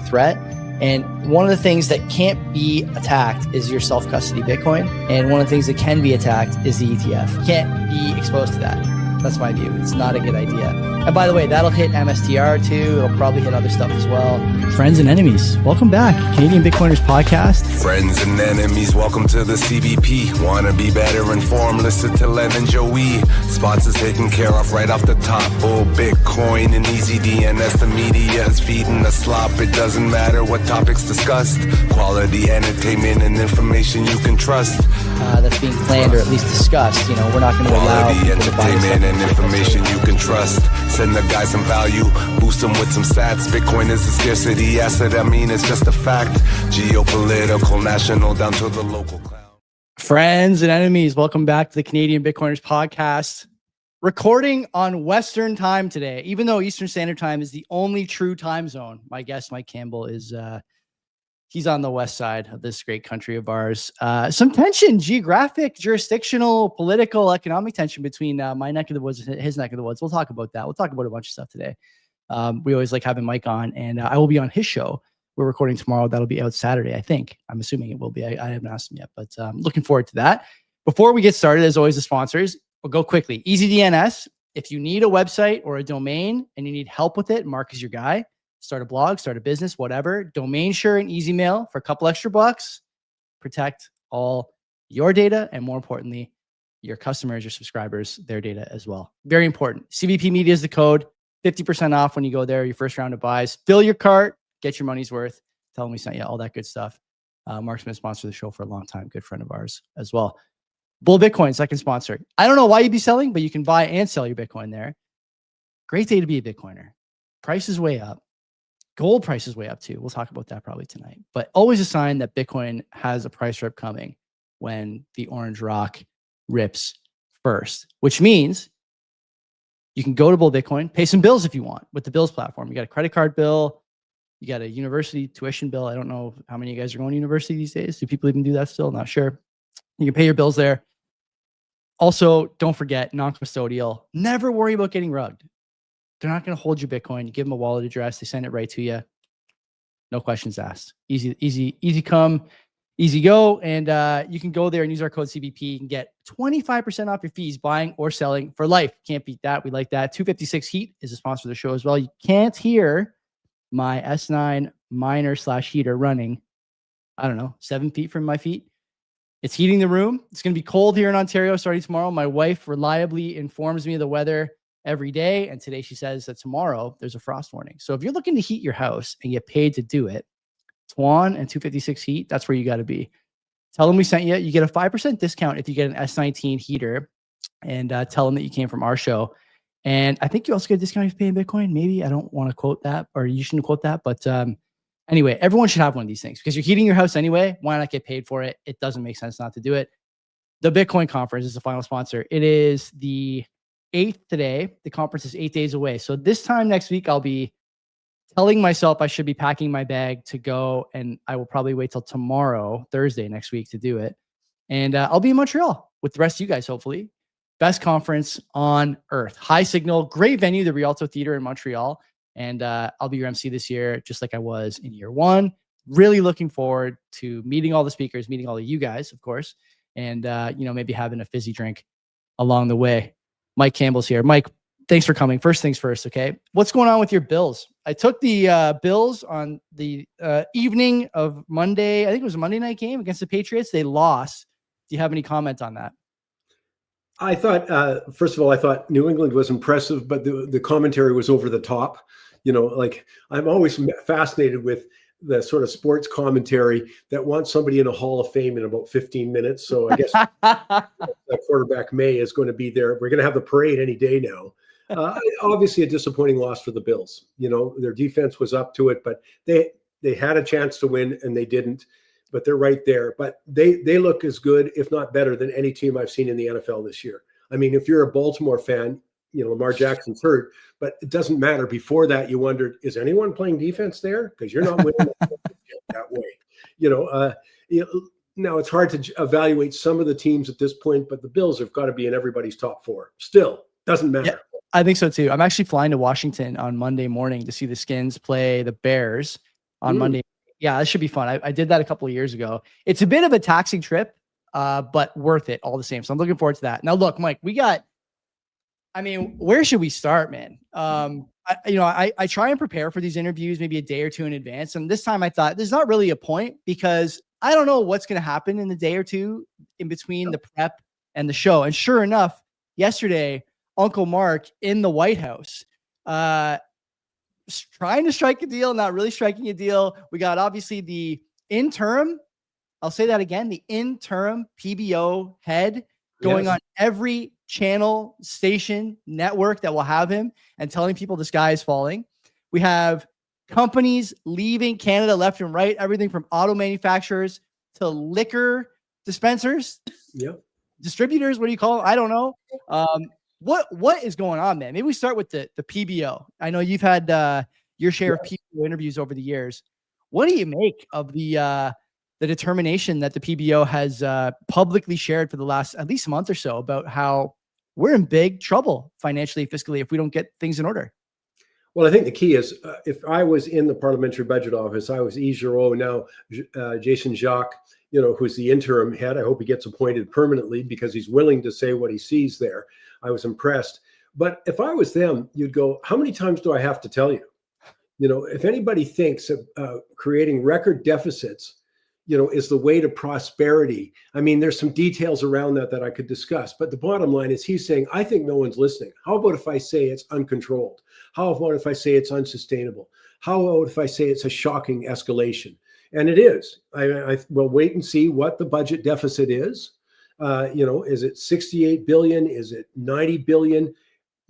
threat. And one of the things that can't be attacked is your self-custody Bitcoin. And one of the things that can be attacked is the ETF. You can't be exposed to that. That's my view. It's not a good idea. And by the way, that'll hit MSTR too. It'll probably hit other stuff as well. Friends and enemies, welcome back. Canadian Bitcoiners Podcast. Friends and enemies, welcome to the CBP. Want to be better informed? Listen to Len and Joey. Sponsors taken care of right off the top. Bull, Bitcoin, and easy DNS. The media is feeding the slop. It doesn't matter what topics discussed. Quality entertainment and information you can trust. That's being planned or at least discussed. You know, we're not going to allow quality entertainment and information you can trust. Send the guy some value, boost them with some sats. Bitcoin is a scarcity asset. I mean, it's just a fact. Geopolitical, national, down to the local cloud. Friends and enemies, welcome back to the Canadian Bitcoiners Podcast. Recording on Western time today, even though Eastern Standard Time is the only true time zone. My guest, Mike Campbell, is he's on the west side of this great country of ours. Some tension, geographic, jurisdictional, political, economic tension between my neck of the woods and his neck of the woods. We'll talk about that. We'll talk about a bunch of stuff today. We always like having Mike on, and I will be on his show. We're recording tomorrow. That'll be out Saturday, I think. I'm assuming it will be. I haven't asked him yet, but looking forward to that. Before we get started, as always, the sponsors, we'll go quickly. EasyDNS. If you need a website or a domain and you need help with it, Mark is your guy. Start a blog, start a business, whatever. Domain Sure and EasyMail for a couple extra bucks. Protect all your data and, more importantly, your customers, your subscribers, their data as well. Very important. CBP Media is the code. 50% off when you go there. Your first round of buys. Fill your cart. Get your money's worth. Tell them we sent you all that good stuff. Mark's been a sponsor of the show for a long time. Good friend of ours as well. Bull Bitcoin, second sponsor. I don't know why you'd be selling, but you can buy and sell your Bitcoin there. Great day to be a Bitcoiner. Price is way up. Gold price is way up too. We'll talk about that probably tonight. But always a sign that Bitcoin has a price rip coming when the orange rock rips first, which means you can go to Bull Bitcoin, pay some bills if you want with the bills platform. You got a credit card bill. You got a university tuition bill. I don't know how many of you guys are going to university these days. Do people even do that still? Not sure. You can pay your bills there. Also, don't forget, non-custodial. Never worry about getting rugged. They're not going to hold your Bitcoin. You give them a wallet address. They send it right to you. No questions asked. Easy come, easy go. And you can go there and use our code CBP. You can get 25% off your fees buying or selling for life. Can't beat that. We like that. 256 Heat is a sponsor of the show as well. You can't hear my S9 miner / heater running, I don't know, 7 feet from my feet. It's heating the room. It's going to be cold here in Ontario starting tomorrow. My wife reliably informs me of the weather every day. And today she says that tomorrow there's a frost warning. So if you're looking to heat your house and get paid to do it, Twan and 256 Heat, that's where you got to be. Tell them we sent you. You get a 5% discount if you get an S19 heater, and tell them that you came from our show. And I think you also get a discount if you pay in Bitcoin. Maybe. I don't want to quote that, or you shouldn't quote that. But anyway, everyone should have one of these things because you're heating your house anyway. Why not get paid for it? It doesn't make sense not to do it. The Bitcoin conference is the final sponsor. It is the 8th today. The conference is 8 days away. So this time next week, I'll be telling myself I should be packing my bag to go, and I will probably wait till tomorrow, Thursday next week, to do it. And I'll be in Montreal with the rest of you guys, hopefully. Best conference on earth. High signal, great venue, the Rialto Theater in Montreal. And I'll be your MC this year, just like I was in year one. Really looking forward to meeting all the speakers, meeting all of you guys, of course, and maybe having a fizzy drink along the way. Mike Campbell's here. Mike, thanks for coming. First things first, okay? What's going on with your Bills? I took the Bills on the evening of Monday. I think it was a Monday night game against the Patriots. They lost. Do you have any comment on that? I thought, first of all, I thought New England was impressive, but the commentary was over the top. I'm always fascinated with the sort of sports commentary that wants somebody in a Hall of Fame in about 15 minutes. So I guess that quarterback May is going to be there. We're going to have the parade any day now. Obviously, a disappointing loss for the Bills. Their defense was up to it, but they had a chance to win and they didn't. But they're right there. But they look as good, if not better, than any team I've seen in the NFL this year. I mean, if you're a Baltimore fan, Lamar Jackson's hurt, but it doesn't matter. Before that, you wondered, is anyone playing defense there? Because you're not winning that way. Now it's hard to evaluate some of the teams at this point, but the Bills have got to be in everybody's top four. Still, doesn't matter. Yeah, I think so too. I'm actually flying to Washington on Monday morning to see the Skins play the Bears. on Monday. Yeah, that should be fun. I did that a couple of years ago. It's a bit of a taxing trip, but worth it all the same. So I'm looking forward to that. Now, look, Mike, where should we start, man? I try and prepare for these interviews maybe a day or two in advance. And this time I thought there's not really a point because I don't know what's going to happen in the day or two in between the prep and the show. And sure enough, yesterday, Uncle Mark in the White House, trying to strike a deal, not really striking a deal. We got obviously the interim, I'll say that again, the interim PBO head going on every channel, station, network that will have him and telling people the sky is falling. We have companies leaving Canada left and right, everything from auto manufacturers to liquor dispensers, distributors. What do you call them? I don't know. What is going on, man? Maybe we start with the PBO. I know you've had your share of PBO interviews over the years. What do you make of the determination that the PBO has publicly shared for the last at least month or so about how we're in big trouble financially, fiscally, if we don't get things in order? Well, I think the key is if I was in the Parliamentary Budget Office, I was Yves Giroux, now Jason Jacques, who's the interim head. I hope he gets appointed permanently because he's willing to say what he sees there. I was impressed. But if I was them, you'd go, how many times do I have to tell you? If anybody thinks of creating record deficits, is the way to prosperity. I mean, there's some details around that I could discuss, but the bottom line is he's saying, I think no one's listening. How about if I say it's uncontrolled? How about if I say it's unsustainable? How about if I say it's a shocking escalation? And it is. I will wait and see what the budget deficit is. Is it 68 billion? Is it 90 billion?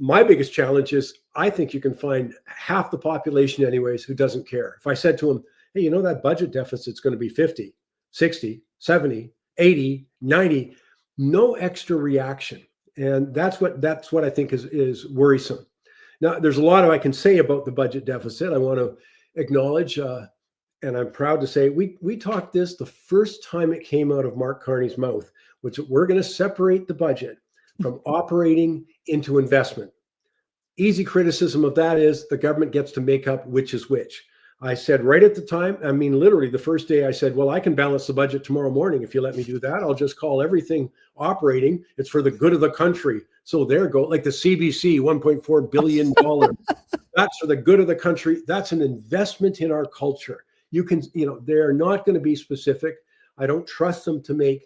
My biggest challenge is I think you can find half the population anyways who doesn't care. If I said to him, hey, that budget deficit's going to be 50, 60, 70, 80, 90, no extra reaction. And that's what I think is worrisome. Now, there's a lot I can say about the budget deficit. I want to acknowledge, and I'm proud to say, we talked this the first time it came out of Mark Carney's mouth, which we're going to separate the budget from operating into investment. Easy criticism of that is the government gets to make up which is which. I said right at the time, literally the first day I said, well, I can balance the budget tomorrow morning. If you let me do that, I'll just call everything operating. It's for the good of the country. So there go, like the CBC, $1.4 billion. That's for the good of the country. That's an investment in our culture. They're not going to be specific. I don't trust them to make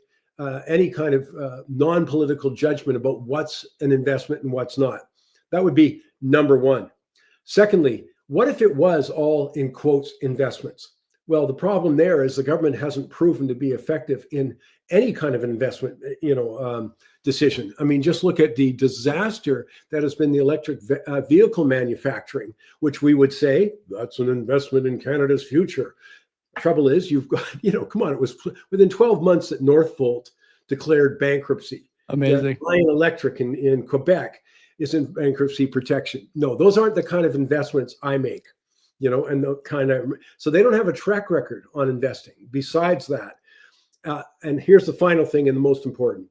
any kind of non-political judgment about what's an investment and what's not. That would be number one. Secondly, what if it was all, in quotes, investments? Well, the problem there is the government hasn't proven to be effective in any kind of investment, decision. Just look at the disaster that has been the electric vehicle manufacturing, which we would say that's an investment in Canada's future. Trouble is, you've got, come on, it was within 12 months that Northvolt declared bankruptcy. Amazing. Lion Electric in Quebec is in bankruptcy protection. No, those aren't the kind of investments I make, and so they don't have a track record on investing. Besides that, and here's the final thing and the most important,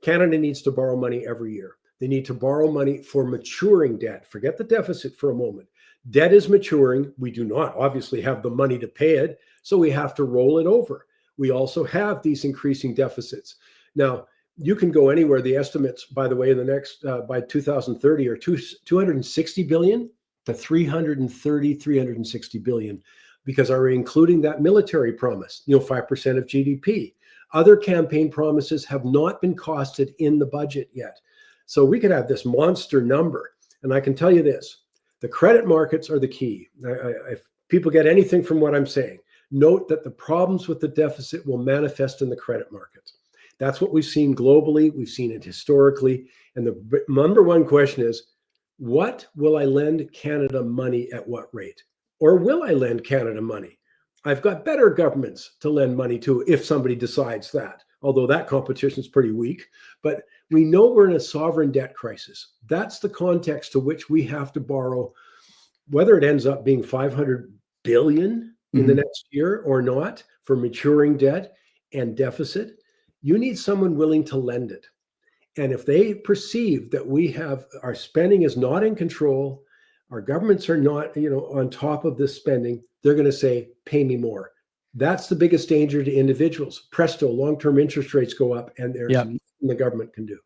Canada needs to borrow money every year. They need to borrow money for maturing debt. Forget the deficit for a moment. Debt is maturing. We do not obviously have the money to pay it, so we have to roll it over. We also have these increasing deficits. Now, you can go anywhere. The estimates, by the way, in the next, by 2030 are 260 billion to 360 billion, because are we including that military promise, 5% of GDP? Other campaign promises have not been costed in the budget yet. So we could have this monster number. And I can tell you this, the credit markets are the key. If people get anything from what I'm saying, note that the problems with the deficit will manifest in the credit markets. That's what we've seen globally. We've seen it historically. And the number one question is, what will I lend Canada money at what rate? Or will I lend Canada money? I've got better governments to lend money to if somebody decides that, although that competition is pretty weak. But we know we're in a sovereign debt crisis. That's the context to which we have to borrow, whether it ends up being 500 billion in the next year or not for maturing debt and deficit. You need someone willing to lend it. And if they perceive that our spending is not in control, our governments are not, on top of this spending, they're going to say, pay me more. That's the biggest danger to individuals. Presto, long-term interest rates go up, and there's nothing the government can do.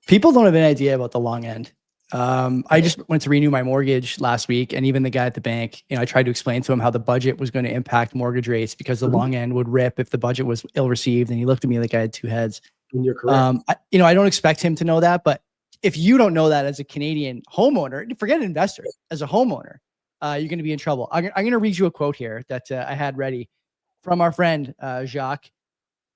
People don't have any idea about the long end. I just went to renew my mortgage last week, and even the guy at the bank, I tried to explain to him how the budget was going to impact mortgage rates because the long end would rip if the budget was ill-received. And he looked at me like I had two heads. And you're correct. I don't expect him to know that, but if you don't know that as a Canadian homeowner, forget an investor, as a homeowner, you're going to be in trouble. I'm going to read you a quote here that I had ready from our friend, Jacques.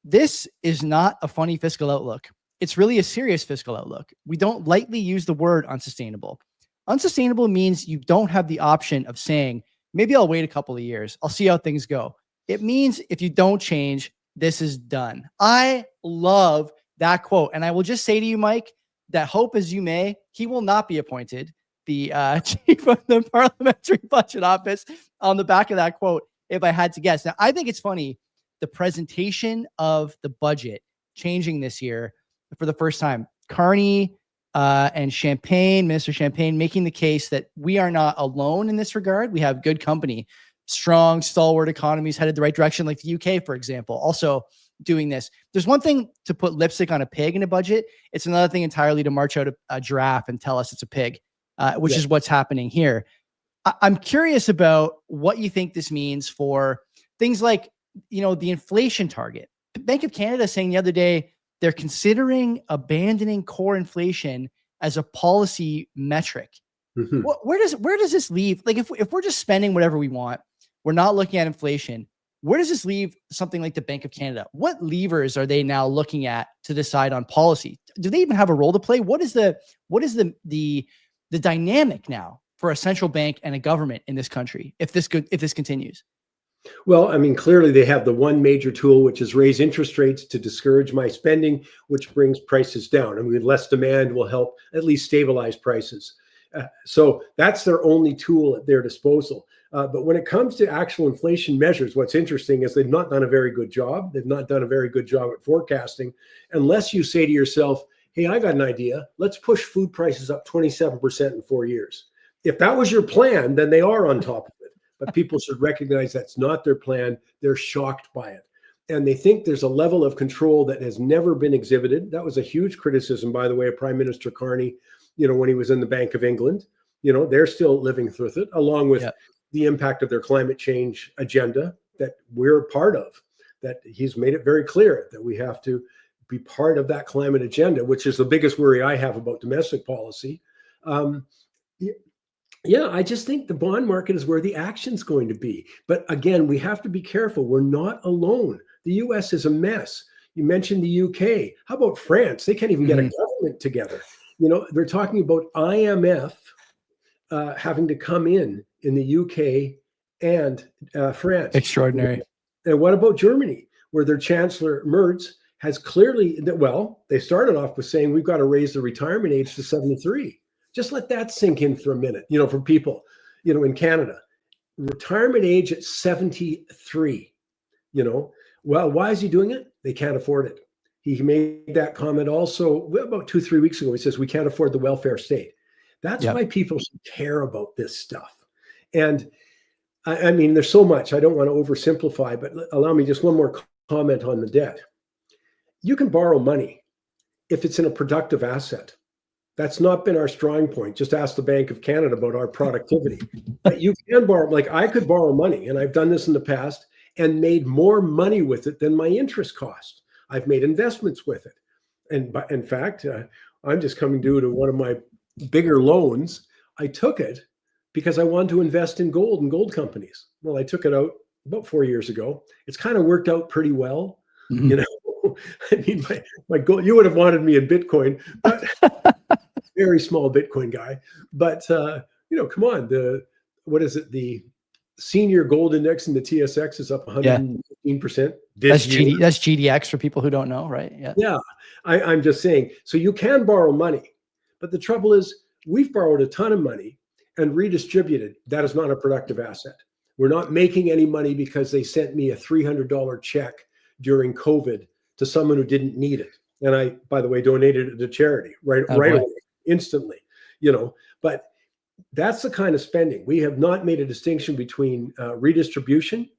This is not a funny fiscal outlook. It's really a serious fiscal outlook. We don't lightly use the word unsustainable. Unsustainable means you don't have the option of saying, maybe I'll wait a couple of years. I'll see how things go. It means if you don't change, this is done. I love that quote. And I will just say to you, Mike, that hope as you may, he will not be appointed the chief of the parliamentary budget office on the back of that quote, if I had to guess. Now, I think it's funny, the presentation of the budget changing this year for the first time. Carney and Champagne, Minister Champagne, making the case that we are not alone in this regard. We have good company, strong, stalwart economies headed the right direction, like the UK, for example, also doing this. There's one thing to put lipstick on a pig in a budget. It's another thing entirely to march out a giraffe and tell us it's a pig, which is what's happening here. I'm curious about what you think this means for things like, the inflation target. Bank of Canada saying the other day, they're considering abandoning core inflation as a policy metric. Where does this leave? Like if we're just spending whatever we want, we're not looking at inflation. Where does this leave something like the Bank of Canada? What levers are they now looking at to decide on policy? Do they even have a role to play? What is the dynamic now for a central bank and a government in this country if this continues? Well, I mean, clearly they have the one major tool, which is raise interest rates to discourage my spending, which brings prices down. I mean, less demand will help at least stabilize prices. So that's their only tool at their disposal. But when it comes to actual inflation measures, what's interesting is they've not done a very good job. They've not done a very good job at forecasting, unless you say to yourself, hey, I got an idea. Let's push food prices up 27% in 4 years. If that was your plan, then they are on top of it. But people should recognize that's not their plan. They're shocked by it. And they think there's a level of control that has never been exhibited. That was a huge criticism, by the way, of Prime Minister Carney, when he was in the Bank of England. They're still living with it, along with the impact of their climate change agenda that we're part of, that he's made it very clear that we have to be part of that climate agenda, which is the biggest worry I have about domestic policy. I just think the bond market is where the action's going to be. But again, we have to be careful. We're not alone. The US is a mess. You mentioned the UK. How about France? They can't even get a government together. They're talking about IMF having to come in the UK and France. Extraordinary. And what about Germany, where their Chancellor Merz has clearly, they started off with saying we've got to raise the retirement age to 73. Just let that sink in for a minute, for people, in Canada. Retirement age at 73, Well, why is he doing it? They can't afford it. He made that comment also about 2-3 weeks ago. He says, we can't afford the welfare state. That's why people should care about this stuff. And I mean, there's so much. I don't want to oversimplify, but allow me just one more comment on the debt. You can borrow money if it's in a productive asset. That's not been our strong point. Just ask the Bank of Canada about our productivity. But you can borrow, like I could borrow money, and I've done this in the past and made more money with it than my interest cost. I've made investments with it. And in fact, I'm just coming due to one of my bigger loans. I took it because I wanted to invest in gold and gold companies. Well, I took it out about 4 years ago. It's kind of worked out pretty well. I mean, my gold, you would have wanted me in Bitcoin, but very small Bitcoin guy. But, come on, the senior gold index in the TSX is up 115%. That's GDX for people who don't know, right? Yeah. I'm just saying, so you can borrow money, but the trouble is we've borrowed a ton of money and redistributed. That is not a productive asset. We're not making any money because they sent me a $300 check during COVID to someone who didn't need it. And I, by the way, donated it to charity right away, instantly, But That's the kind of spending. We have not made a distinction between redistribution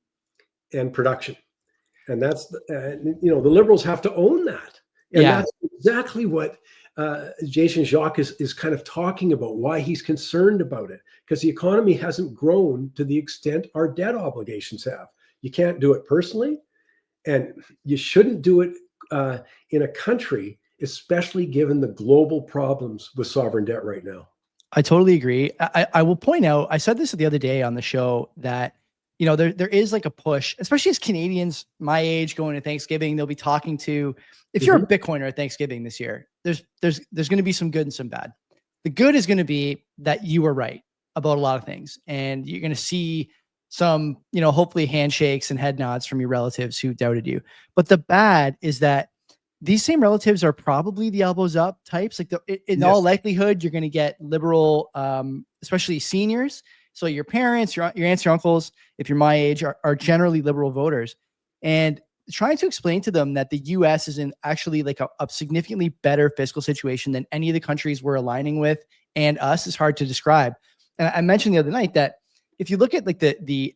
and production. And that's, the Liberals have to own that. And that's exactly what Jason Jacques is kind of talking about, why he's concerned about it, because the economy hasn't grown to the extent our debt obligations have. You can't do it personally, and you shouldn't do it in a country, especially given the global problems with sovereign debt right now. I totally agree. I will point out, I said this the other day on the show, that there is like a push, especially as Canadians my age going to Thanksgiving, they'll be talking to, if you're a Bitcoiner at Thanksgiving this year, there's going to be some good and some bad. The good is going to be that you were right about a lot of things, and you're going to see some, hopefully handshakes and head nods from your relatives who doubted you. But the bad is that these same relatives are probably the elbows up types. Like in all likelihood, you're going to get liberal, especially seniors. So your parents, your aunts, your uncles, if you're my age, are generally liberal voters. And trying to explain to them that the US is in actually like a significantly better fiscal situation than any of the countries we're aligning with and us is hard to describe. And I mentioned the other night that if you look at like the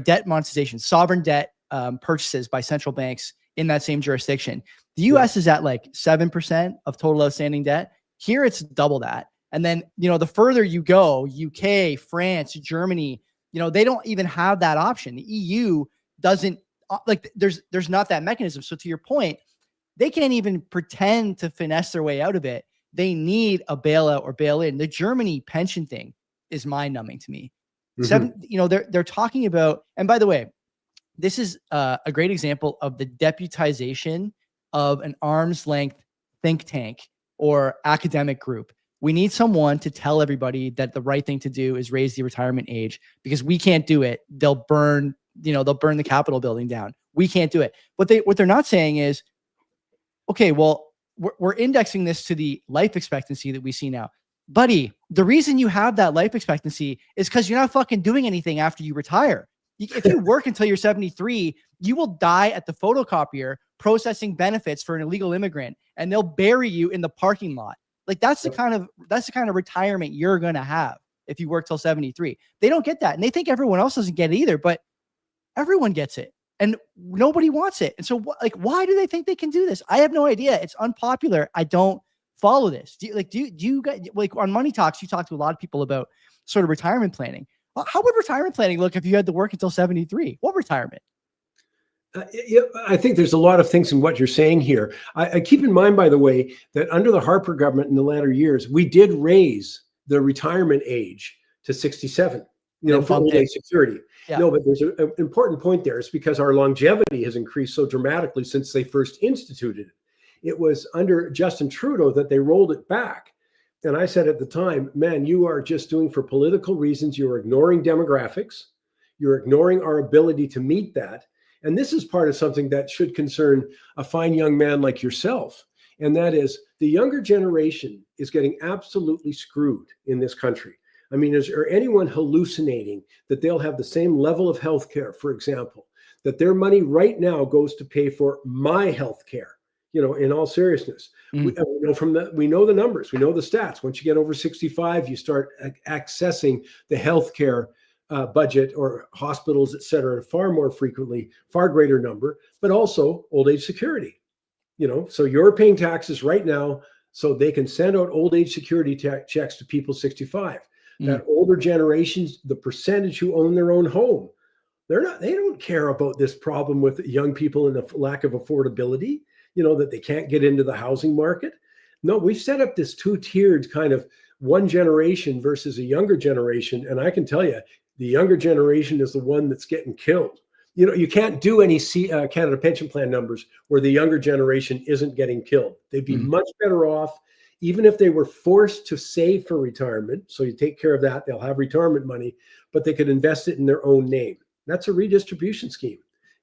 debt monetization, sovereign debt purchases by central banks in that same jurisdiction, the US is at like 7% of total outstanding debt. Here it's double that. And then, the further you go, UK, France, Germany, they don't even have that option. The EU doesn't, like, there's not that mechanism. So to your point, they can't even pretend to finesse their way out of it. They need a bailout or bail in. The Germany pension thing is mind numbing to me. They're talking about, and by the way, this is a great example of the deputization of an arm's length think tank or academic group. We need someone to tell everybody that the right thing to do is raise the retirement age, because we can't do it. They'll burn the Capitol building down. We can't do it. What they're not saying is, okay, well, we're indexing this to the life expectancy that we see now. Buddy, the reason you have that life expectancy is because you're not fucking doing anything after you retire. If you work until you're 73, you will die at the photocopier processing benefits for an illegal immigrant, and they'll bury you in the parking lot. Like that's the kind of retirement you're going to have if you work till 73. They don't get that. And they think everyone else doesn't get it either, but everyone gets it and nobody wants it. And so why do they think they can do this? I have no idea. It's unpopular. I don't follow this. Do you guys, like on Money Talks, you talk to a lot of people about sort of retirement planning. How would retirement planning look if you had to work until 73? What retirement? I think there's a lot of things in what you're saying here. I keep in mind, by the way, that under the Harper government in the latter years, we did raise the retirement age to 67, for old age security. Yeah. No, but there's an important point there. It's because our longevity has increased so dramatically since they first instituted it. It was under Justin Trudeau that they rolled it back. And I said at the time, man, you are just doing for political reasons. You're ignoring demographics. You're ignoring our ability to meet that. And this is part of something that should concern a fine young man like yourself. And that is the younger generation is getting absolutely screwed in this country. I mean, is there anyone hallucinating that they'll have the same level of health care, for example, that their money right now goes to pay for my health care? In all seriousness, we know the numbers, we know the stats. Once you get over 65, you start accessing the healthcare budget or hospitals, et cetera, far more frequently, far greater number, but also old age security. So you're paying taxes right now so they can send out old age security checks to people 65. That older generations, the percentage who own their own home, they don't care about this problem with young people and the lack of affordability. That they can't get into the housing market. No, we've set up this two-tiered kind of one generation versus a younger generation. And I can tell you, the younger generation is the one that's getting killed. You can't do any Canada Pension Plan numbers where the younger generation isn't getting killed. They'd be much better off, even if they were forced to save for retirement. So you take care of that, they'll have retirement money, but they could invest it in their own name. That's a redistribution scheme.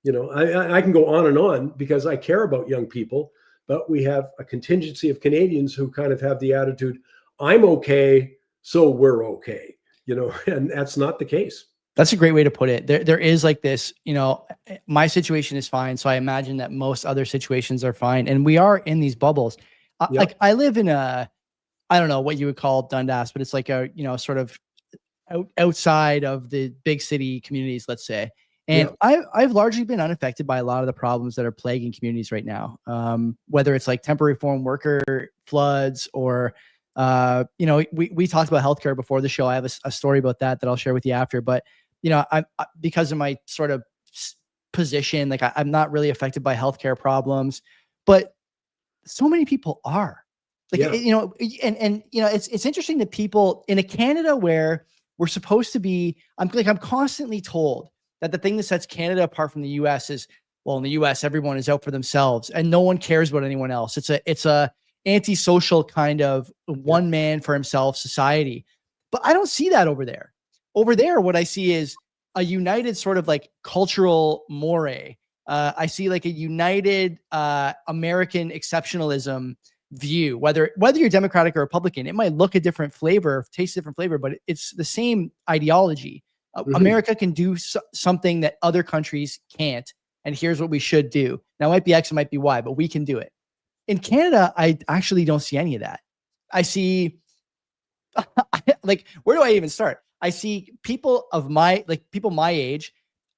I can go on and on because I care about young people, but we have a contingency of Canadians who kind of have the attitude, I'm okay, so we're okay, and that's not the case. That's a great way to put it. There is like this, my situation is fine. So I imagine that most other situations are fine. And we are in these bubbles. Like I live in I don't know what you would call Dundas, but it's like a, sort of outside of the big city communities, let's say. And I've largely been unaffected by a lot of the problems that are plaguing communities right now. Whether it's like temporary foreign worker floods or, we talked about healthcare before the show. I have a story about that I'll share with you after, but I because of my sort of position, like I'm not really affected by healthcare problems, but so many people are. Like, it's interesting that people in a Canada where we're supposed to be, I'm constantly told that the thing that sets Canada apart from the US is, well, in the US, everyone is out for themselves and no one cares about anyone else. It's a antisocial kind of one man for himself society. But I don't see that over there. Over there, what I see is a united sort of like cultural mores. I see like a united American exceptionalism view, whether you're Democratic or Republican. It might look a different flavor, taste a different flavor, but it's the same ideology. America can do something that other countries can't, and here's what we should do. Now, it might be X, it might be Y, but we can do it. In Canada, I actually don't see any of that. I see, like, where do I even start? I see people my age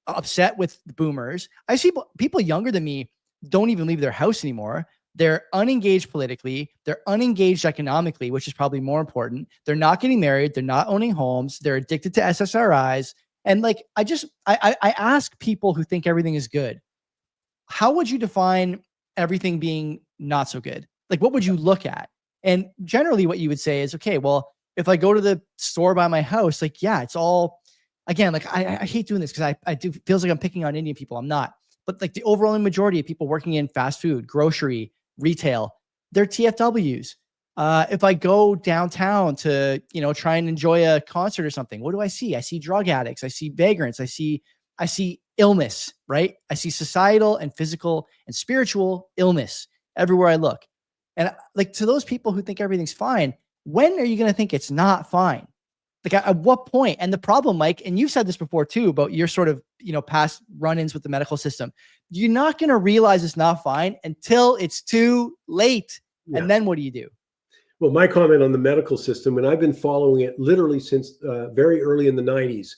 upset with the boomers. I see people younger than me don't even leave their house anymore. They're unengaged politically. They're unengaged economically, which is probably more important. They're not getting married. They're not owning homes. They're addicted to SSRIs. And like, I ask people who think everything is good, how would you define everything being not so good? Like, what would you look at? And generally what you would say is, okay, well, if I go to the store by my house, like, yeah, it's all, again, like I hate doing this because I do feels like I'm picking on Indian people. I'm not. But like the overwhelming majority of people working in fast food, grocery, retail, they're TFWs. If I go downtown to, try and enjoy a concert or something, what do I see? I see drug addicts. I see vagrants. I see illness, right? I see societal and physical and spiritual illness everywhere I look. And like, to those people who think everything's fine, when are you going to think it's not fine? Like, at what point? And the problem, Mike, and you've said this before too, about your sort of, past run-ins with the medical system. You're not going to realize it's not fine until it's too late. Yeah. And then what do you do? Well, my comment on the medical system, and I've been following it literally since very early in the 90s,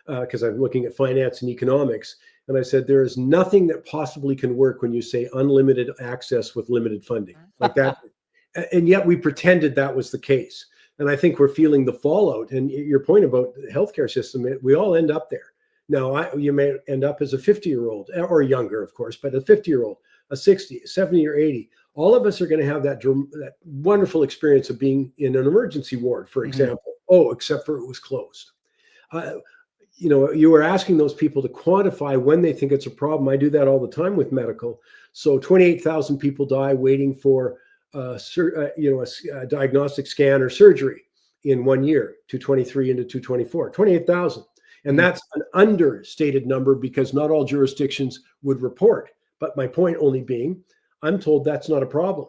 because I'm looking at finance and economics. And I said, there is nothing that possibly can work when you say unlimited access with limited funding like that. And yet we pretended that was the case. And I think we're feeling the fallout. And your point about the healthcare system, we all end up there. Now, you may end up as a 50-year-old or younger, of course, but a 50-year-old, a 60, 70 or 80. All of us are going to have that wonderful experience of being in an emergency ward, for example. Oh, except for it was closed. You were asking those people to quantify when they think it's a problem. I do that all the time with medical. So 28,000 people die waiting for a diagnostic scan or surgery in 1 year, 223 into 224, 28,000. And that's an understated number because not all jurisdictions would report. But my point only being, I'm told that's not a problem.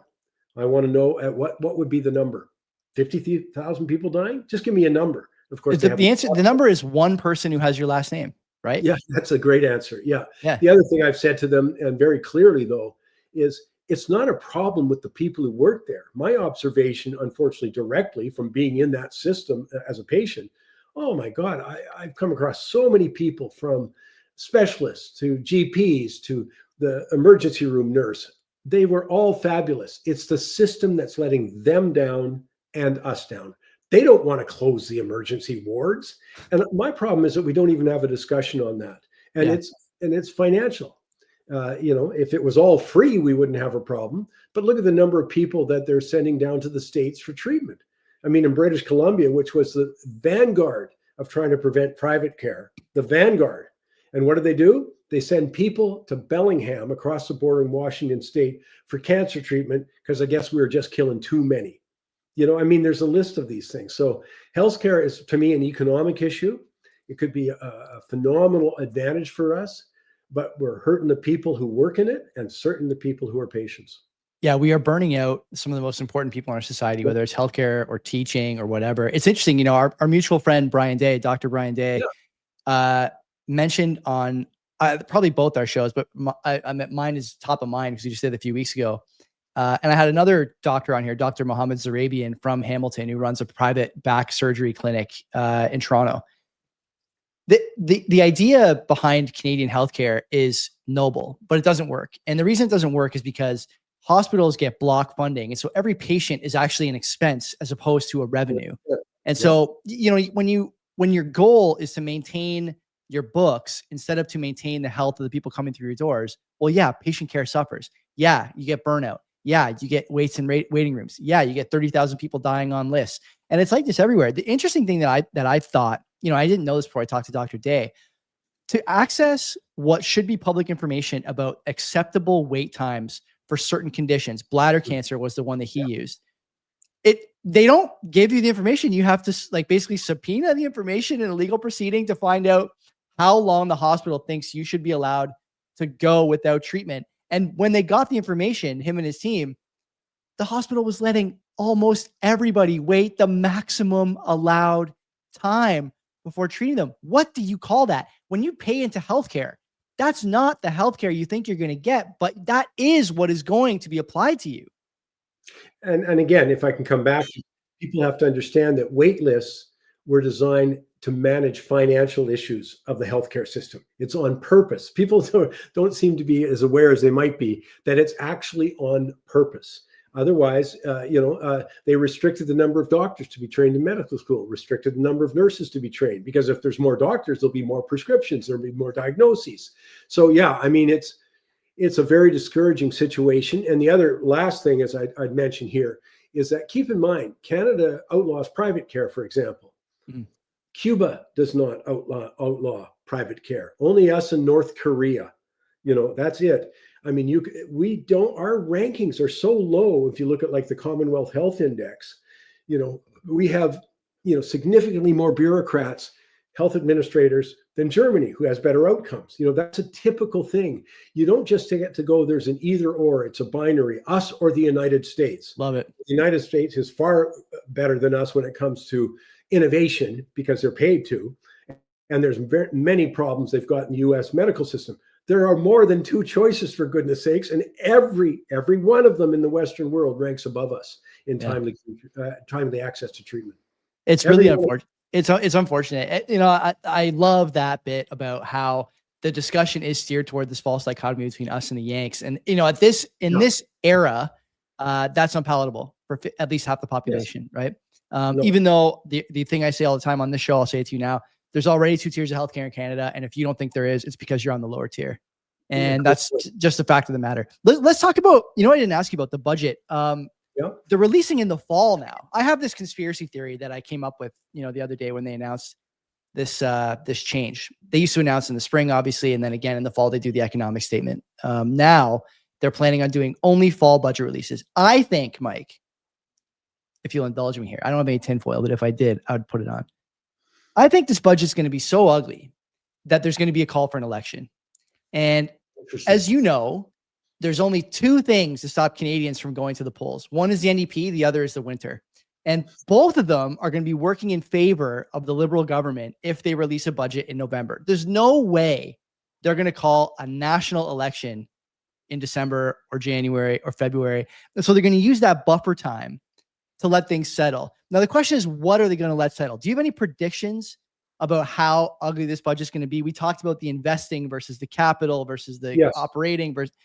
I want to know at what would be the number? 50,000 people dying? Just give me a number. Of course, the number is one person who has your last name, right? Yeah, that's a great answer. Yeah. The other thing I've said to them, and very clearly though, is it's not a problem with the people who work there. My observation, unfortunately, directly from being in that system as a patient, oh my God, I've come across so many people, from specialists to GPs to the emergency room nurse. They were all fabulous. It's the system that's letting them down and us down. They don't want to close the emergency wards. And my problem is that we don't even have a discussion on that. And it's financial. If it was all free, we wouldn't have a problem. But look at the number of people that they're sending down to the States for treatment. I mean, in British Columbia, which was the vanguard of trying to prevent private care, the vanguard. And what do? They send people to Bellingham across the border in Washington State for cancer treatment because I guess we were just killing too many. There's a list of these things. So healthcare is, to me, an economic issue. It could be a phenomenal advantage for us, but we're hurting the people who work in it and certain the people who are patients. Yeah, we are burning out some of the most important people in our society, whether it's healthcare or teaching or whatever. It's interesting, our mutual friend, Brian Day, Dr. Brian Day, mentioned on probably both our shows, but mine is top of mind because you just did it a few weeks ago. And I had another doctor on here, Dr. Mohammed Zarabian from Hamilton, who runs a private back surgery clinic in Toronto. The idea behind Canadian healthcare is noble, but it doesn't work. And the reason it doesn't work is because hospitals get block funding. And so every patient is actually an expense as opposed to a revenue. And so, when your goal is to maintain your books instead of to maintain the health of the people coming through your doors, well, yeah, patient care suffers. Yeah, you get burnout. Yeah, you get waits in waiting rooms. Yeah, you get 30,000 people dying on lists. And it's like this everywhere. The interesting thing that I thought, I didn't know this before I talked to Dr. Day, to access what should be public information about acceptable wait times for certain conditions. Bladder cancer was the one that he used. They don't give you the information. You have to basically subpoena the information in a legal proceeding to find out how long the hospital thinks you should be allowed to go without treatment. And when they got the information, him and his team, the hospital was letting almost everybody wait the maximum allowed time before treating them. What do you call that? When you pay into healthcare, that's not the healthcare you think you're going to get, but that is what is going to be applied to you. And again, if I can come back, people have to understand that wait lists were designed to manage financial issues of the healthcare system. It's on purpose. People don't seem to be as aware as they might be that it's actually on purpose. Otherwise, they restricted the number of doctors to be trained in medical school, restricted the number of nurses to be trained, because if there's more doctors, there'll be more prescriptions, there'll be more diagnoses. So yeah, I mean, it's a very discouraging situation. And the other last thing, as I'd mention here, is that keep in mind, Canada outlaws private care, for example. Mm-hmm. Cuba does not outlaw private care. Only us and North Korea. That's it. I mean, our rankings are so low. If you look at like the Commonwealth Health Index, we have, significantly more bureaucrats, health administrators than Germany, who has better outcomes. That's a typical thing. You don't just get to go, there's an either or, it's a binary, us or the United States. Love it. The United States is far better than us when it comes to innovation because they're paid to. And there's many problems they've got in the US medical system. There are more than two choices, for goodness sakes, and every one of them in the Western world ranks above us in timely access to treatment. It's really unfortunate. It's unfortunate. I love that bit about how the discussion is steered toward this false dichotomy between us and the Yanks. And this era, that's unpalatable for at least half the population, right? Even though the thing I say all the time on this show, I'll say it to you now. There's already 2 tiers of healthcare in Canada. And if you don't think there is, it's because you're on the lower tier. And that's just the fact of the matter. Let's talk about, I didn't ask you about the budget. They're releasing in the fall now. I have this conspiracy theory that I came up with, the other day when they announced this change. They used to announce in the spring, obviously, and then again in the fall, they do the economic statement. Now they're planning on doing only fall budget releases. I think, Mike, if you'll indulge me here, I don't have any tinfoil, but if I did, I would put it on. I think this budget's going to be so ugly that there's going to be a call for an election. And as you know, there's only 2 things to stop Canadians from going to the polls. One is the NDP, the other is the winter. And both of them are going to be working in favor of the Liberal government if they release a budget in November. There's no way they're going to call a national election in December or January or February. And so they're going to use that buffer time to let things settle. Now, the question is, what are they going to let settle? Do you have any predictions about how ugly this budget is going to be? We talked about the investing versus the capital versus the operating versus...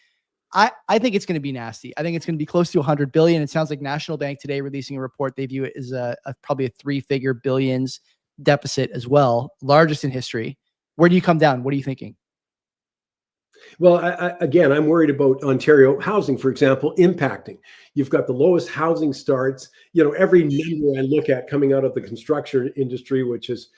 I think it's going to be nasty. I think it's going to be close to 100 billion. It sounds like National Bank today releasing a report. They view it as probably a 3-figure billions deficit as well, largest in history. Where do you come down? What are you thinking? Well, again, I'm worried about Ontario housing, for example, impacting. You've got the lowest housing starts. Every number I look at coming out of the construction industry, which is,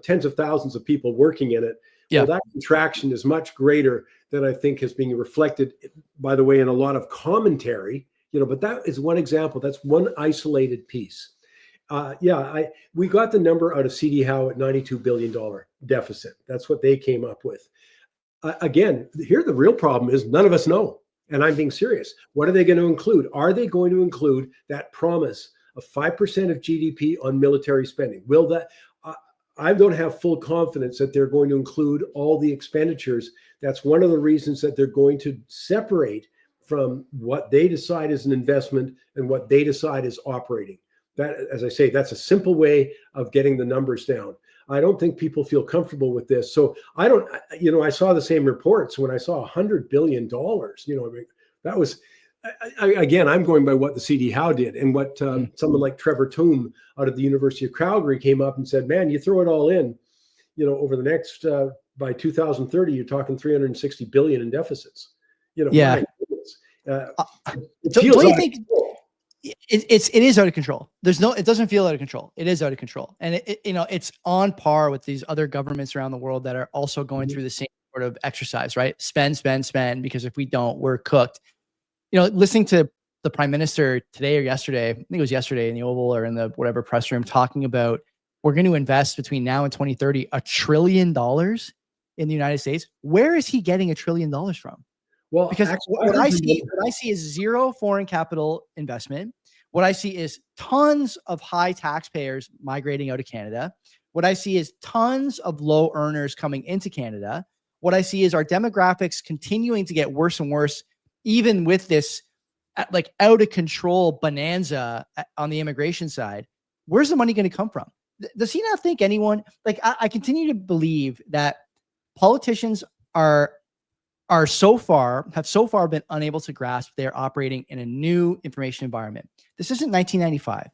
tens of thousands of people working in it. Yeah. Well, that contraction is much greater than I think is being reflected, by the way, in a lot of commentary. But that is one example. That's one isolated piece. We got the number out of CD Howe at $92 billion deficit. That's what they came up with. Again, here the real problem is none of us know. And I'm being serious. What are they going to include? Are they going to include that promise of 5% of GDP on military spending? Will that? I don't have full confidence that they're going to include all the expenditures. That's one of the reasons that they're going to separate from what they decide is an investment and what they decide is operating. That, as I say, that's a simple way of getting the numbers down. I don't think people feel comfortable with this. So I don't, I saw the same reports when I saw $100 billion, that was, again, I'm going by what the CD Howe did and what someone like Trevor Toome out of the University of Calgary came up and said, man, you throw it all in, over the next, by 2030, you're talking 360 billion in deficits. Yeah. It So feels don't you like think it is out of control? It doesn't feel out of control. It is out of control. And it's on par with these other governments around the world that are also going through the same sort of exercise, right? Spend, spend, spend, because if we don't, we're cooked. Listening to the prime minister today or yesterday, I think it was yesterday in the Oval or in the whatever press room, talking about we're going to invest between now and 2030 $1 trillion in the United States. Where is he getting $1 trillion from? Well, because actually, what I see is zero foreign capital investment. What I see is tons of high taxpayers migrating out of Canada. What I see is tons of low earners coming into Canada. What I see is our demographics continuing to get worse and worse, even with this like out of control bonanza on the immigration side. Where's the money going to come from? Does he not think anyone, like I continue to believe that politicians have so far been unable to grasp they're operating in a new information environment. This isn't 1995.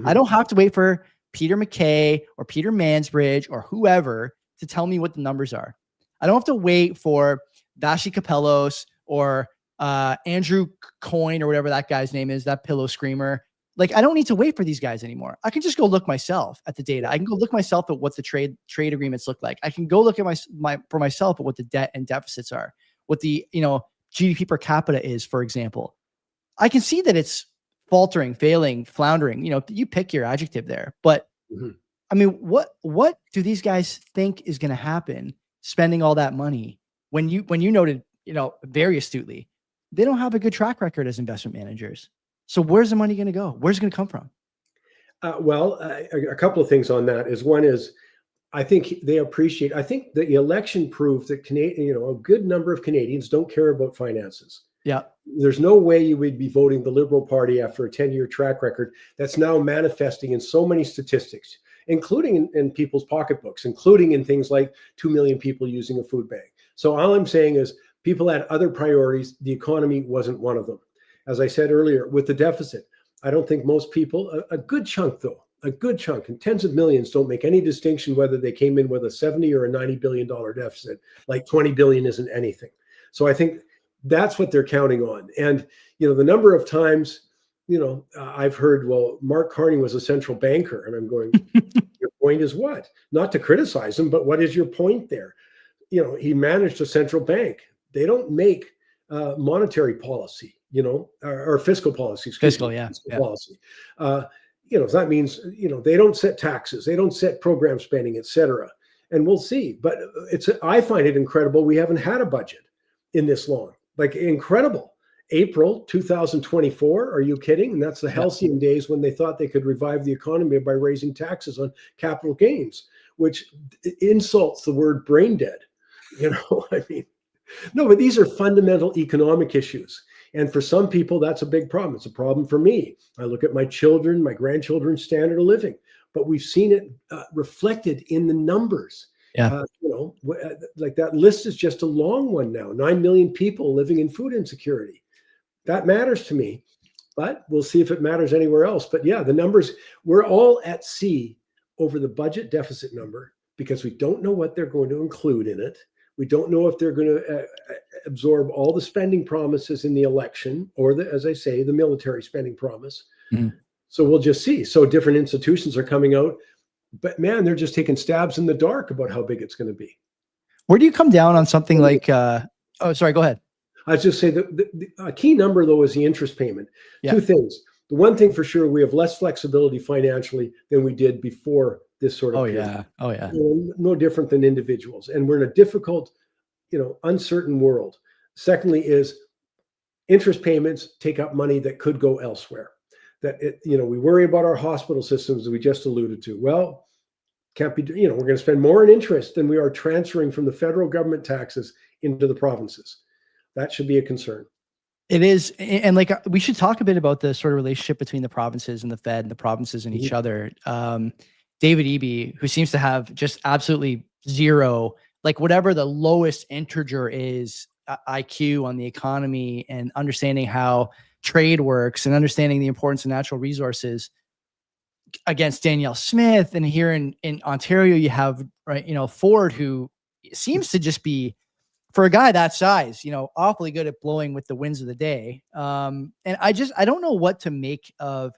I don't have to wait for Peter MacKay or Peter Mansbridge or whoever to tell me what the numbers are. I don't have to wait for Vashi Kapelos or Andrew Coyne or whatever that guy's name is, that pillow screamer. Like, I don't need to wait for these guys anymore. I can just go look myself at the data. I can go look myself at what the trade agreements look like. I can go look at for myself at what the debt and deficits are, what the GDP per capita is, for example. I can see that it's faltering, failing, floundering. You pick your adjective there. But I mean, what do these guys think is going to happen spending all that money when you noted, very astutely, they don't have a good track record as investment managers. So where's the money going to go? Where's it going to come from? A couple of things on that is, one is, I think I think the election proved that a good number of Canadians don't care about finances. Yeah. There's no way you would be voting the Liberal Party after a 10-year track record that's now manifesting in so many statistics, including in people's pocketbooks, including in things like 2 million people using a food bank. So all I'm saying is people had other priorities. The economy wasn't one of them. As I said earlier, with the deficit, I don't think most people, a good chunk and tens of millions don't make any distinction whether they came in with a 70 or a $90 billion deficit. Like 20 billion isn't anything. So I think that's what they're counting on. And, the number of times, I've heard, well, Mark Carney was a central banker. And I'm going, your point is what? Not to criticize him, but what is your point there? He managed a central bank. They don't make monetary policy, or fiscal policy. Policy. So that means, they don't set taxes, they don't set program spending, et cetera. And we'll see. But I find it incredible we haven't had a budget in this long. Like, incredible. April 2024, are you kidding? And that's the halcyon days when they thought they could revive the economy by raising taxes on capital gains, which insults the word brain dead. I mean, no, but these are fundamental economic issues. And for some people, that's a big problem. It's a problem for me. I look at my children, my grandchildren's standard of living, but we've seen it reflected in the numbers. Yeah. Like that list is just a long one now. 9 million people living in food insecurity. That matters to me, but we'll see if it matters anywhere else. But yeah, the numbers, we're all at sea over the budget deficit number because we don't know what they're going to include in it. We don't know if they're going to absorb all the spending promises in the election or, as I say, the military spending promise. So we'll just see. So different institutions are coming out, but man, they're just taking stabs in the dark about how big it's going to be. Where do you come down on something like, oh, sorry, go ahead. I just say a key number, though, is the interest payment. Yeah. Two things. The one thing for sure, we have less flexibility financially than we did before this sort of period. Oh, yeah. No different than individuals. And we're in a difficult, uncertain world. Secondly is interest payments take up money that could go elsewhere. We worry about our hospital systems, as we just alluded to. Well, can't be, we're going to spend more in interest than we are transferring from the federal government taxes into the provinces. That should be a concern. It is. And like, we should talk a bit about the sort of relationship between the provinces and the Fed and the provinces and each other. David Eby, who seems to have just absolutely zero, like whatever the lowest integer is, IQ on the economy and understanding how trade works and understanding the importance of natural resources, against Danielle Smith. And here in Ontario, you have, right, Ford, who seems to just be, for a guy that size, awfully good at blowing with the winds of the day. And I don't know what to make of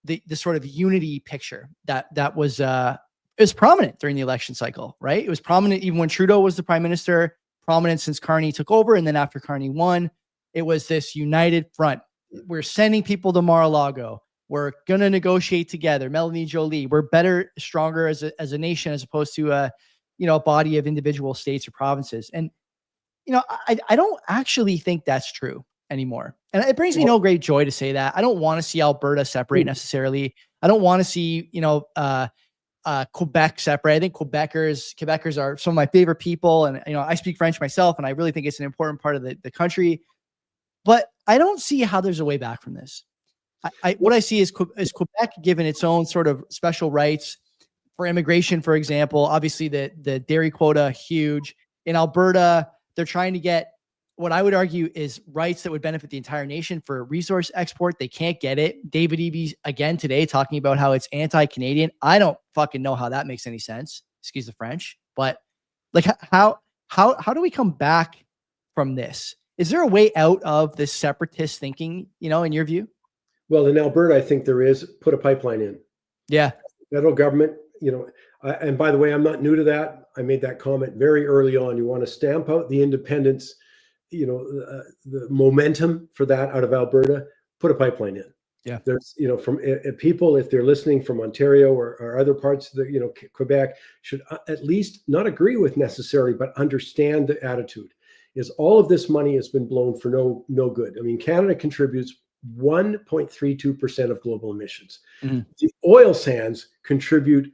the sort of unity picture that was, it was prominent during the election cycle, right? It was prominent even when Trudeau was the prime minister, prominent since Carney took over. And then after Carney won, it was this united front. We're sending people to Mar-a-Lago. We're going to negotiate together. Melanie Jolie, we're better, stronger as a nation, as opposed to a body of individual states or provinces. And, I don't actually think that's true anymore. And it brings me no great joy to say that. I don't want to see Alberta separate necessarily. I don't want to see, Quebec separate. I think Quebecers are some of my favorite people. And, I speak French myself, and I really think it's an important part of the country. But I don't see how there's a way back from this. What I see is Quebec given its own sort of special rights for immigration, for example. Obviously, the dairy quota, huge. In Alberta, they're trying to get what I would argue is rights that would benefit the entire nation for resource export. They can't get it. David Eby again today talking about how it's anti-Canadian. I don't fucking know how that makes any sense. Excuse the French, but like how do we come back from this? Is there a way out of this separatist thinking, in your view? Well, in Alberta, I think there is. Put a pipeline in. Yeah. Federal government, and by the way, I'm not new to that. I made that comment very early on. You want to stamp out the independence, the momentum for that out of Alberta, put a pipeline in. Yeah. There's, from people, if they're listening from Ontario or other parts of the, Quebec, should at least not agree with necessarily, but understand the attitude. Is all of this money has been blown for no good. I mean, Canada contributes 1.32% of global emissions. Mm-hmm. The oil sands contribute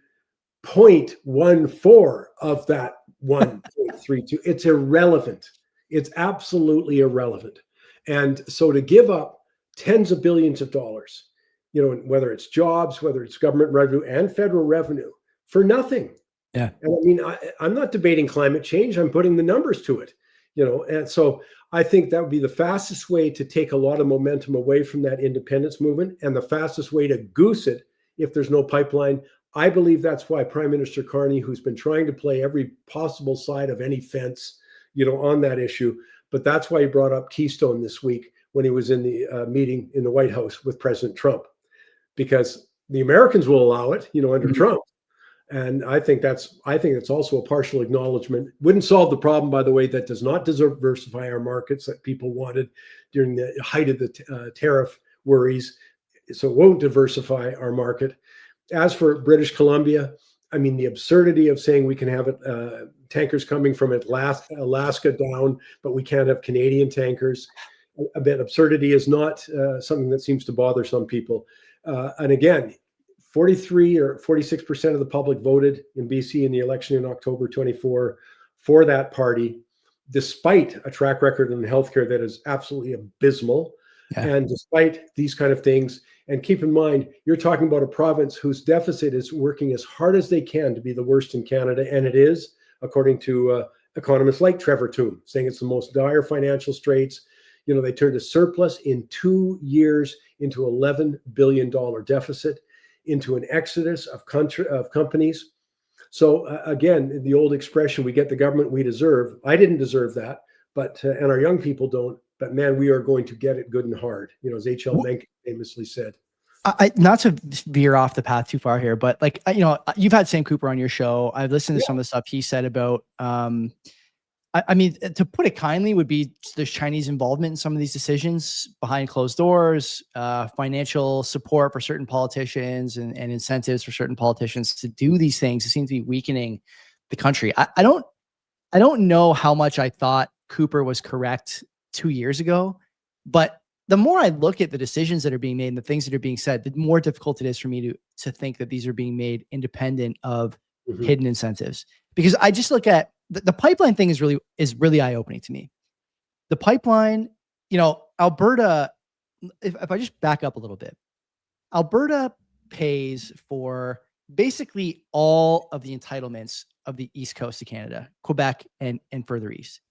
0.14 of that 1.32. It's irrelevant. It's absolutely irrelevant. And so to give up tens of billions of dollars, whether it's jobs, whether it's government revenue and federal revenue, for nothing. Yeah. And I mean, I'm not debating climate change. I'm putting the numbers to it. And so I think that would be the fastest way to take a lot of momentum away from that independence movement, and the fastest way to goose it if there's no pipeline. I believe that's why Prime Minister Carney, who's been trying to play every possible side of any fence, on that issue, but that's why he brought up Keystone this week when he was in the meeting in the White House with President Trump, because the Americans will allow it, under Trump. And I think that's also a partial acknowledgement. Wouldn't solve the problem, by the way, that does not diversify our markets that people wanted during the height of the tariff worries. So it won't diversify our market. As for British Columbia, I mean, the absurdity of saying we can have tankers coming from Alaska down, but we can't have Canadian tankers. A bit absurdity is not something that seems to bother some people. And again, 43 or 46% of the public voted in BC in the election in October 24 for that party, despite a track record in healthcare that is absolutely abysmal. Yeah. And despite these kind of things. And keep in mind, you're talking about a province whose deficit is working as hard as they can to be the worst in Canada. And it is, according to economists like Trevor Toome, saying it's the most dire financial straits. They turned a surplus in 2 years into $11 billion deficit, into an exodus of companies. So again, the old expression, we get the government we deserve. I didn't deserve that, but and our young people don't. But man, we are going to get it good and hard, as H.L. Mencken famously said. Not to veer off the path too far here, but you've had Sam Cooper on your show. I've listened to some of the stuff he said about, I mean, to put it kindly, would be there's Chinese involvement in some of these decisions behind closed doors, financial support for certain politicians and incentives for certain politicians to do these things. It seems to be weakening the country. I don't know how much I thought Cooper was correct 2 years ago, but the more I look at the decisions that are being made and the things that are being said, the more difficult it is for me to think that these are being made independent of hidden incentives. Because I just look at the pipeline thing is really eye-opening to me. The pipeline, Alberta, if I just back up a little bit, Alberta pays for basically all of the entitlements of the east coast of Canada, Quebec and further east.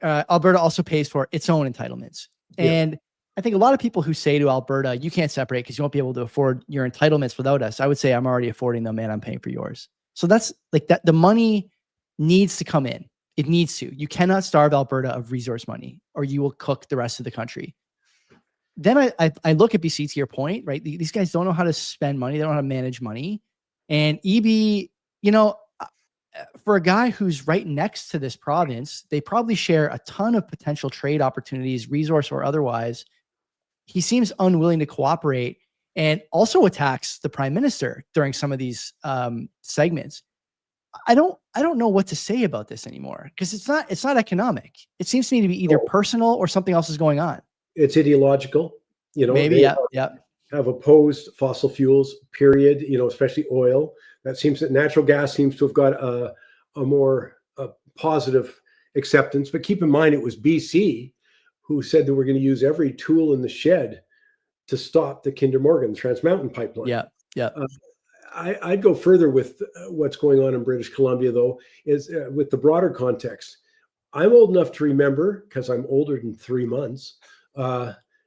Alberta also pays for its own entitlements. Yeah. And I think a lot of people who say to Alberta, you can't separate because you won't be able to afford your entitlements without us. I would say I'm already affording them and I'm paying for yours. So that's like that. The money needs to come in. It needs to. You cannot starve Alberta of resource money or you will cook the rest of the country. Then I look at BC, to your point, right? These guys don't know how to spend money. They don't know how to manage money. And EB, you know, for a guy who's right next to this province, they probably share a ton of potential trade opportunities, resource or otherwise. He seems unwilling to cooperate and also attacks the prime minister during some of these segments. I don't know what to say about this anymore because it's not economic. It seems to me to be either personal or something else is going on. It's ideological, you know. Maybe, yeah. Have opposed fossil fuels, period, you know, especially oil. That seems that natural gas seems to have got a more positive acceptance. But keep in mind, it was BC who said that we're going to use every tool in the shed to stop the Kinder Morgan Trans Mountain pipeline. Yeah. I'd go further with what's going on in British Columbia, though, is with the broader context. I'm old enough to remember, because I'm older than 3 months,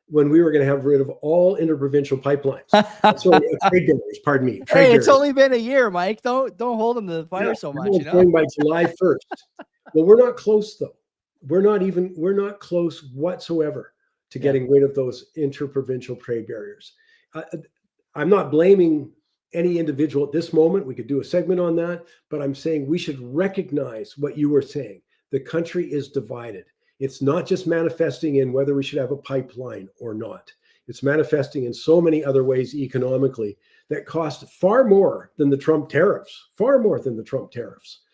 when we were going to have rid of all interprovincial pipelines. Sorry, trade barriers, pardon me. Hey, it's only been a year, Mike. Don't hold them to the fire so much. You know? Going by July 1st. Well, we're not close, though. We're not close whatsoever to getting rid of those interprovincial trade barriers. I'm not blaming any individual at this moment. We could do a segment on that, but I'm saying we should recognize what you were saying. The country is divided. It's not just manifesting in whether we should have a pipeline or not. It's manifesting in so many other ways economically that cost far more than the Trump tariffs,